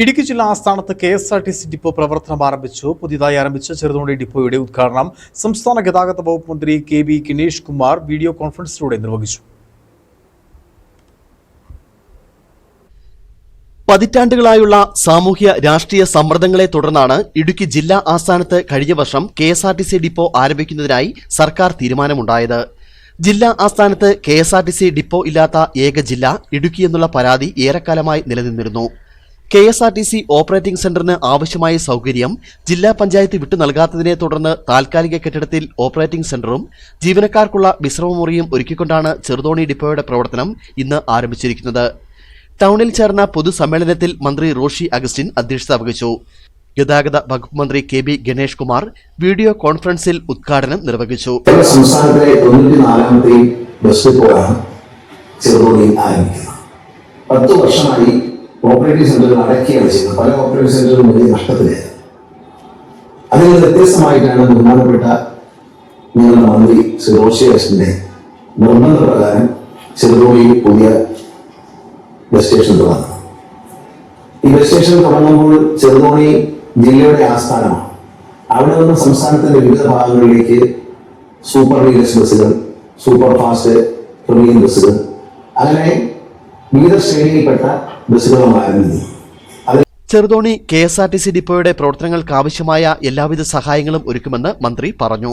ഇടുക്കി ജില്ലാ ആസ്ഥാനത്ത് KSRTC depot പ്രവർത്തനം ആരംഭിച്ചു. പുതിയതായി ആരംഭിച്ച ചെറുതോണി ഡിപ്പോയുടെ ഉദ്ഘാടനം സംസ്ഥാന ഗതാഗത വകുപ്പ് മന്ത്രി കെ.ബി. ഗണേഷ് കുമാർ വീഡിയോ കോൺഫറൻസിലൂടെ നിർവഹിച്ചു. പതിറ്റാണ്ടുകളായുള്ള സാമൂഹ്യ രാഷ്ട്രീയ സമ്മർദ്ദങ്ങളെ തുടർന്നാണ് ഇടുക്കി ജില്ലാ ആസ്ഥാനത്ത് കഴിഞ്ഞ വർഷം കെഎസ്ആർടിസി ഡിപ്പോ ആരംഭിക്കുന്നതിനായി സർക്കാർ തീരുമാനമുണ്ടായത്. ജില്ലാ ആസ്ഥാനത്ത് കെഎസ്ആർടിസി ഡിപ്പോ ഇല്ലാത്ത ഏക ജില്ല ഇടുക്കി എന്നുള്ള പരാതി ഏറെക്കാലമായി നിലനിന്നിരുന്നു. കെഎസ്ആർടിസി ഓപ്പറേറ്റിംഗ് സെന്ററിന് ആവശ്യമായ സൗകര്യം ജില്ലാ പഞ്ചായത്ത് വിട്ടു നൽകാത്തതിനെ തുടർന്ന് താൽക്കാലിക കെട്ടിടത്തിൽ ഓപ്പറേറ്റിംഗ് സെന്ററും ജീവനക്കാർക്കുള്ള വിശ്രമമുറിയും ഒരുക്കിക്കൊണ്ടാണ് ചെറുതോണി ഡിപ്പോയുടെ പ്രവർത്തനം ഇന്ന് ആരംഭിച്ചിരിക്കുന്നത്. ടൗണിൽ ചേർന്ന പൊതുസമ്മേളനത്തിൽ മന്ത്രി റോഷി അഗസ്റ്റിൻ അധ്യക്ഷത വഹിച്ചു. ഗതാഗത വകുപ്പ് മന്ത്രി കെ.ബി. ഗണേഷ് കുമാർ വീഡിയോ കോൺഫറൻസിൽ ഉദ്ഘാടനം നിർവഹിച്ചു. സംസ്ഥാനത്തിലെ 94ാമത്തെ ബസ് ഡിപ്പോയാണ് ചെറുതോണിയിൽ ആരംഭിക്കുന്നത്. 10 വർഷമായി ഓപ്പറേറ്റിംഗ് സെന്ററുകൾ അടക്കിയാണ് ചെയ്യുന്നത്. പല ഓപ്പറേറ്റിംഗ് സെന്ററുകളും വലിയ നഷ്ടത്തിലായിരുന്നു. അതിൽ നിന്ന് വ്യത്യസ്തമായിട്ടാണ് ബഹുമാനപ്പെട്ട നിങ്ങളുടെ മന്ത്രി ശ്രീ റോഷി അഗസ്റ്റിന്റെ നിർബന്ധപ്രകാരം ചെറുതോണിയിൽ പുതിയ ബസ് സ്റ്റേഷൻ തുടങ്ങുന്നത്. ഈ ബസ് സ്റ്റേഷൻ തുടങ്ങുമ്പോൾ ചെറുതോണി ജില്ലയുടെ ആസ്ഥാനമാണ്. അവിടെ നിന്ന് സംസ്ഥാനത്തിന്റെ വിവിധ ഭാഗങ്ങളിലേക്ക് സൂപ്പർ ഡീലക്സ് ബസ്സുകൾ, സൂപ്പർ ഫാസ്റ്റ് പ്രീമിയം ബസ്സുകൾ, അങ്ങനെ വിവിധ ശ്രേണിയിൽപ്പെട്ട ബസ്സുകളും ആരംഭിക്കുന്നു. ചെറുതോണി കെഎസ്ആർടിസി ഡിപ്പോയുടെ പ്രവർത്തനങ്ങൾക്കാവശ്യമായ എല്ലാവിധ സഹായങ്ങളും ഒരുക്കുമെന്ന് മന്ത്രി പറഞ്ഞു.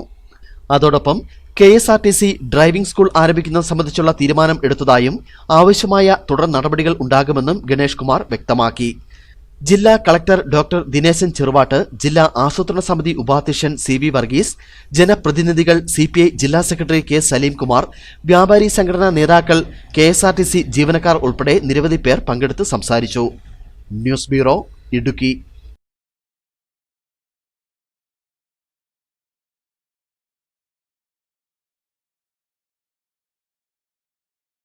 അതോടൊപ്പം കെഎസ്ആർടിസി ഡ്രൈവിംഗ് സ്കൂൾ ആരംഭിക്കുന്നത് സംബന്ധിച്ചുള്ള തീരുമാനം എടുത്തതായും ആവശ്യമായ തുടർ നടപടികൾ ഉണ്ടാകുമെന്നും ഗണേഷ് കുമാർ വ്യക്തമാക്കി. ജില്ലാ കളക്ടർ ഡോക്ടർ ദിനേശൻ ചെറുവാട്ട്, ജില്ലാ ആസൂത്രണ സമിതി ഉപാധ്യക്ഷൻ സി.വി. വർഗീസ്, ജനപ്രതിനിധികൾ, സിപിഐ ജില്ലാ സെക്രട്ടറി കെ. സലീം കുമാർ, വ്യാപാരി സംഘടനാ നേതാക്കൾ, കെഎസ്ആർടിസി ജീവനക്കാർ ഉൾപ്പെടെ നിരവധി പേർ പങ്കെടുത്ത് സംസാരിച്ചു. News bureau, Idukki.